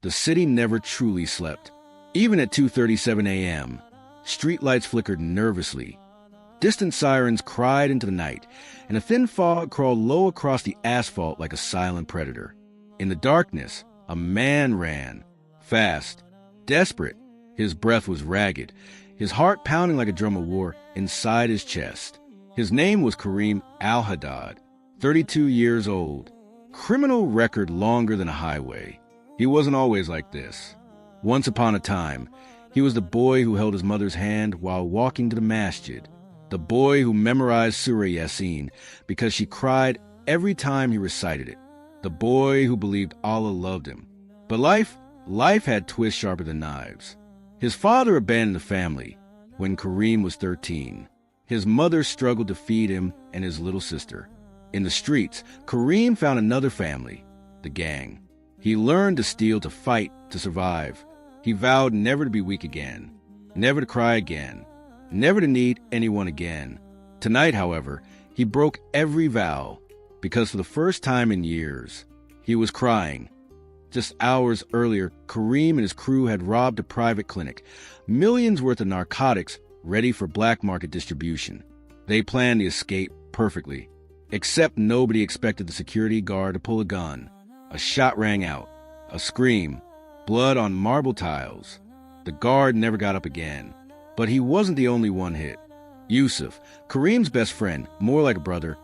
The city never truly slept. Even at 2:37 a.m., streetlights flickered nervously. Distant sirens cried into the night, and a thin fog crawled low across the asphalt like a silent predator. In the darkness, a man ran, fast, desperate. His breath was ragged, his heart pounding like a drum of war inside his chest. His name was Kareem al-Haddad, 32 years old. Criminal record longer than a highway. He wasn't always like this. Once upon a time, he was the boy who held his mother's hand while walking to the masjid. The boy who memorized Surah Yasin because she cried every time he recited it. The boy who believed Allah loved him. But life had twists sharper than knives. His father abandoned the family when Kareem was 13. His mother struggled to feed him and his little sister. In the streets, Kareem found another family, the gang. He learned to steal, to fight, to survive. He vowed never to be weak again, never to cry again, never to need anyone again. Tonight, however, he broke every vow because for the first time in years, he was crying. Just hours earlier, Kareem and his crew had robbed a private clinic, millions worth of narcotics ready for black market distribution. They planned the escape perfectly, except nobody expected the security guard to pull a gun. A shot rang out, a scream, blood on marble tiles. The guard never got up again. But he wasn't the only one hit. Yusuf, Kareem's best friend, more like a brother,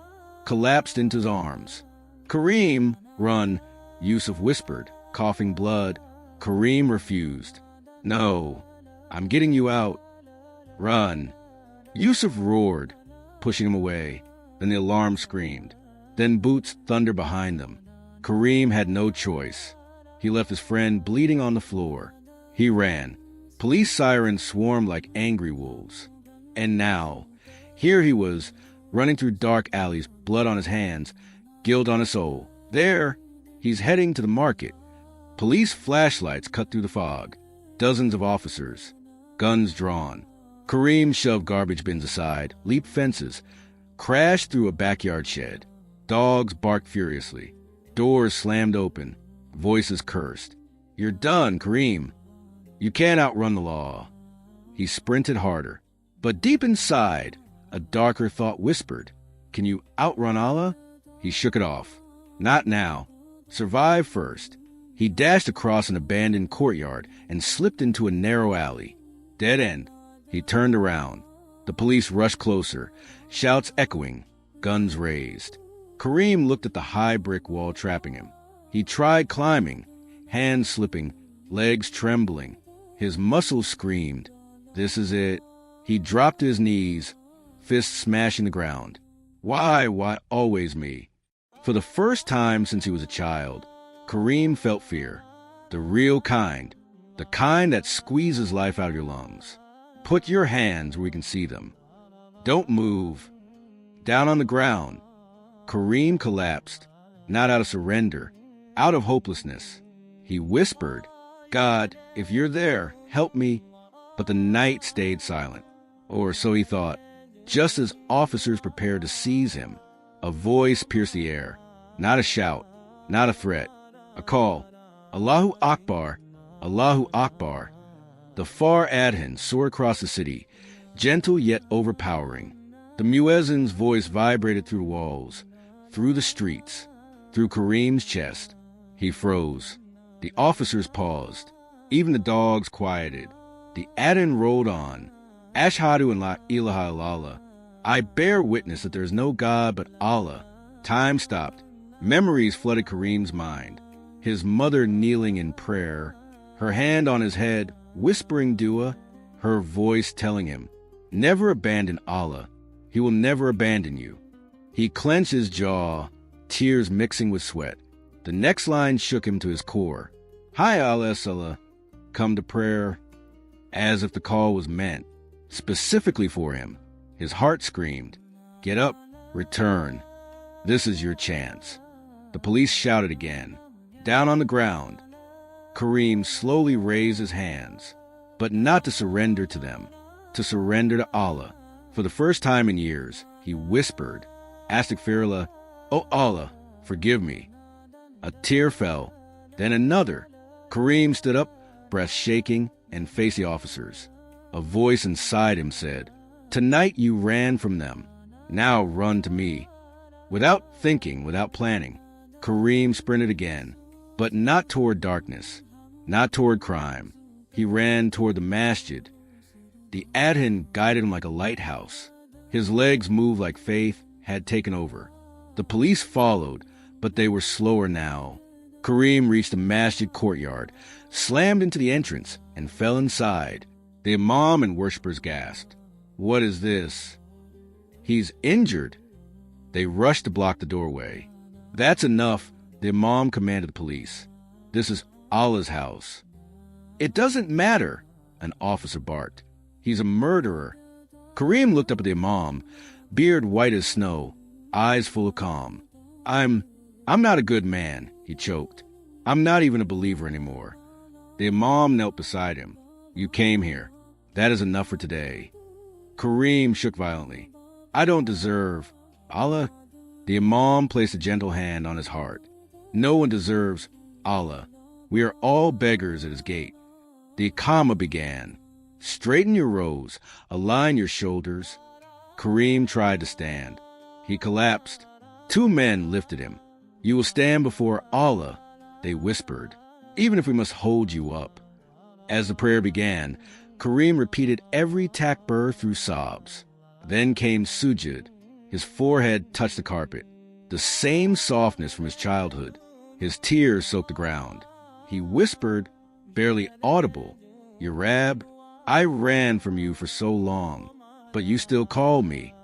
collapsed into his arms. "Kareem, run," Yusuf whispered, coughing blood. Kareem refused. "No, I'm getting you out. Run." Yusuf roared, pushing him away. Then the alarm screamed. Then boots thundered behind them. Kareem had no choice. He left his friend bleeding on the floor. He ran. Police sirens swarmed like angry wolves. And now, here he was, running through dark alleys, blood on his hands, guilt on his soul. There, he's heading to the market. Police flashlights cut through the fog. Dozens of officers, guns drawn. Kareem shoved garbage bins aside, leaped fences, crashed through a backyard shed. Dogs barked furiously. Doors slammed open. Voices cursed. "You're done, Kareem. You can't outrun the law." He sprinted harder. But deep inside, a darker thought whispered, "Can you outrun Allah?" He shook it off. Not now. Survive first. He dashed across an abandoned courtyard and slipped into a narrow alley. Dead end. He turned around. The police rushed closer, shouts echoing, guns raised. Kareem looked at the high brick wall trapping him. He tried climbing, hands slipping, legs trembling. His muscles screamed. This is it. He dropped to his knees, fists smashing the ground. Why always me? For the first time since he was a child, Kareem felt fear. The real kind. The kind that squeezes life out of your lungs. Put your hands where we can see them. Don't move. Down on the ground. Kareem collapsed, not out of surrender, out of hopelessness. He whispered, "God, if you're there, help me." But the night stayed silent. Or so he thought. Just as officers prepared to seize him, a voice pierced the air. Not a shout, not a threat. A call. "Allahu Akbar, Allahu Akbar." The far Adhan soared across the city, gentle yet overpowering. The muezzin's voice vibrated through the walls, through the streets, through Kareem's chest. He froze. The officers paused. Even the dogs quieted. The Adhan rolled on. "Ashhadu an la ilaha illallah." I bear witness that there is no God but Allah. Time stopped. Memories flooded Kareem's mind. His mother kneeling in prayer, her hand on his head, whispering dua, her voice telling him, "Never abandon Allah. He will never abandon you." He clenched his jaw, tears mixing with sweat. The next line shook him to his core. "Hi Allah Salah." Come to prayer, as if the call was meant specifically for him. His heart screamed, "Get up, return. This is your chance." The police shouted again. Down on the ground, Kareem slowly raised his hands, but not to surrender to them, to surrender to Allah. For the first time in years, he whispered, "Astaghfirullah, oh Allah, forgive me." A tear fell, then another. Kareem stood up, breath shaking, and faced the officers. A voice inside him said, "Tonight you ran from them. Now run to me." Without thinking, without planning, Kareem sprinted again, but not toward darkness, not toward crime. He ran toward the masjid. The Adhan guided him like a lighthouse. His legs moved like faith had taken over. The police followed, but they were slower now. Kareem reached the masjid courtyard, slammed into the entrance, and fell inside. The imam and worshippers gasped. "What is this?" "He's injured." They rushed to block the doorway. "That's enough," the imam commanded the police. "This is Allah's house." "It doesn't matter," an officer barked. "He's a murderer." Kareem looked up at the imam, beard white as snow, eyes full of calm. I'm not a good man," he choked. "I'm not even a believer anymore." The imam knelt beside him. "You came here. That is enough for today." Kareem shook violently. "I don't deserve Allah." The imam placed a gentle hand on his heart. "No one deserves Allah. We are all beggars at his gate." The Iqamah began. "Straighten your rows, align your shoulders." Kareem tried to stand. He collapsed. Two men lifted him. "You will stand before Allah," they whispered, "even if we must hold you up." As the prayer began, Kareem repeated every takbir through sobs. Then came sujood. His forehead touched the carpet. The same softness from his childhood. His tears soaked the ground. He whispered, barely audible, "Ya Rab, I ran from you for so long, but you still called me."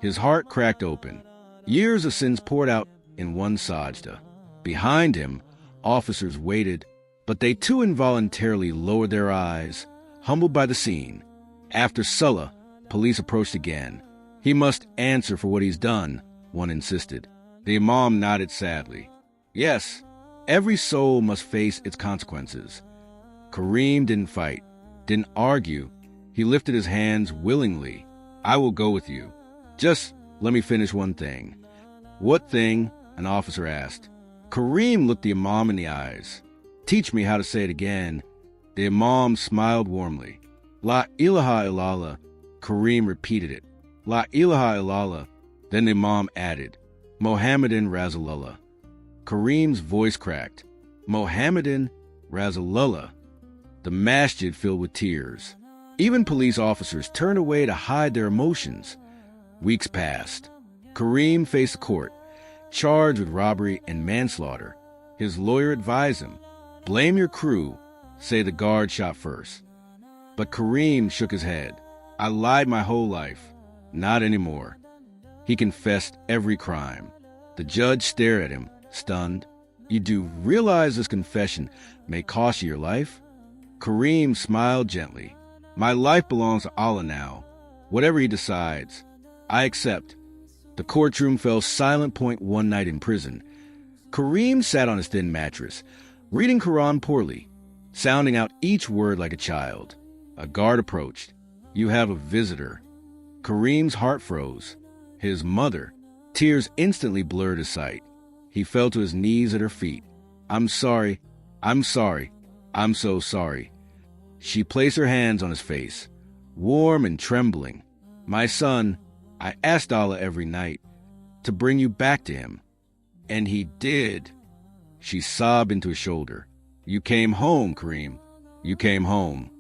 His heart cracked open. Years of sins poured out in one sajda. Behind him, officers waited, but they too involuntarily lowered their eyes, humbled by the scene. After Salah, police approached again. "He must answer for what he's done," one insisted. The imam nodded sadly. "Yes, every soul must face its consequences." Kareem didn't fight, didn't argue. He lifted his hands willingly. "I will go with you. Just let me finish one thing." "What thing?" an officer asked. Kareem looked the imam in the eyes. "Teach me how to say it again." The imam smiled warmly. "La ilaha illallah." Kareem repeated it. "La ilaha illallah." Then the imam added, "Mohammedan Rasulullah." Kareem's voice cracked. "Mohammedan Rasulullah." The masjid filled with tears. Even police officers turned away to hide their emotions. Weeks passed. Kareem faced the court, charged with robbery and manslaughter. His lawyer advised him, "Blame your crew. Say the guard shot first." But Kareem shook his head. "I lied my whole life. Not anymore." He confessed every crime. The judge stared at him, stunned. "You do realize this confession may cost you your life?" Kareem smiled gently. "My life belongs to Allah now. Whatever he decides, I accept." The courtroom fell silent point one night in prison. Kareem sat on his thin mattress, reading Quran poorly, sounding out each word like a child. A guard approached. "You have a visitor." Kareem's heart froze. His mother. Tears instantly blurred his sight. He fell to his knees at her feet. I'm sorry. I'm so sorry." She placed her hands on his face, warm and trembling. "My son, I asked Allah every night to bring you back to him, and he did." She sobbed into his shoulder. "You came home, Kareem. You came home."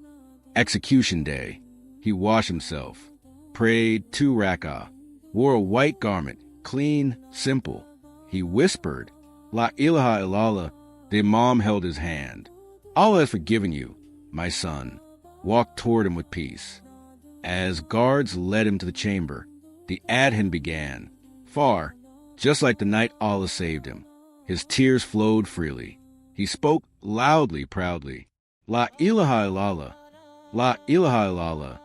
Execution day. He washed himself, prayed 2 rak'ah, wore a white garment, clean, simple. He whispered, "La ilaha illallah." The imam held his hand. "Allah has forgiven you, my son." Walked toward him with peace. As guards led him to the chamber, the Adhan began. Far, just like the night Allah saved him. His tears flowed freely. He spoke loudly, proudly. "La ilaha illallah. La ilaha illallah."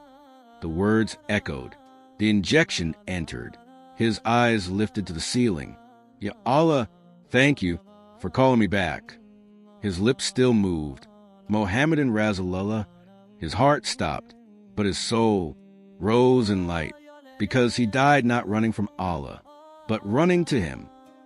The words echoed. The injection entered. His eyes lifted to the ceiling. "Ya Allah, thank you for calling me back." His lips still moved. "Mohammedan Rasulullah." His heart stopped, but his soul rose in light, because he died not running from Allah, but running to him.